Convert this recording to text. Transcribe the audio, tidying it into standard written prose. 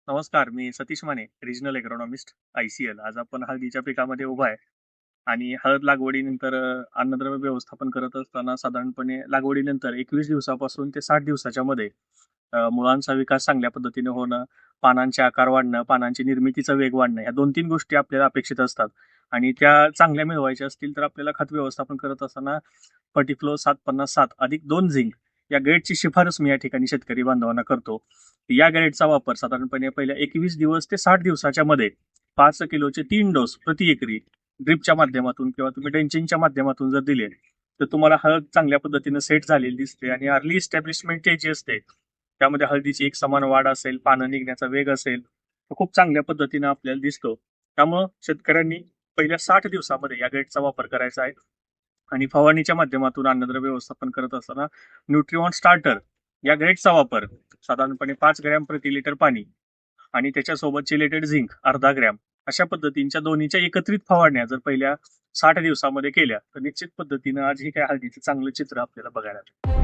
नमस्कार, मी Satish Mane, regional agronomist ICL. आज आपण हळदीच्या पिकामध्ये उभा आहे आणि हळद लागवडीनंतर अन्नद्रव्य व्यवस्थापन करत असताना साधारणपणे लागवडीनंतर 21 दिवसापासून ते 60 दिवसाच्या मध्ये मुळांचा विकास चांगल्या पद्धतीने होणं, पानांचे आकार वाढणं, पानांची निर्मितीचा वेग वाढणं, ह्या 2-3 गोष्टी आपल्याला अपेक्षित असतात आणि त्या चांगल्या मिळवायच्या असतील तर आपल्याला खत व्यवस्थापन करत असताना फर्टिफ्लो 750-7 अधिक 2 झिंक या ग्रेडची शिफारस मी या ठिकाणी शेतकरी बांधवांना करतो. या ग्रेडचा वापर साधारणपणे पहिल्या 21 दिवस ते 60 दिवसाच्या मध्ये 5 किलोचे 3 डोस प्रति एकरी ड्रिपच्या माध्यमातून किंवा तुम्ही ड्रेंचिंगच्या माध्यमातून जर दिले तर तुम्हाला हळद चांगल्या पद्धतीने सेट झालेली दिसते आणि अर्ली इस्टॅब्लिशमेंट जी असते त्यामध्ये हळदीची एक समान वाढ असेल, पानं निघण्याचा वेग असेल, तर खूप चांगल्या पद्धतीने आपल्याला दिसतो. त्यामुळं शेतकऱ्यांनी पहिल्या 60 दिवसामध्ये या ग्रेडचा वापर करायचा आहे आणि फवारणीच्या माध्यमातून अन्नद्रव्य व्यवस्थापन करत असताना न्यूट्रिऑन स्टार्टर या ग्रेडचा वापर साधारणपणे 5 ग्रॅम प्रति लिटर पाणी आणि त्याच्यासोबत चिलेटेड झिंक अर्धा ग्रॅम अशा पद्धतींच्या दोन्हीच्या एकत्रित फवारण्या जर पहिल्या 60 दिवसामध्ये केल्या तर निश्चित पद्धतीनं आज ही काय हळदीचं चांगलं चित्र आपल्याला बघायला मिळेल.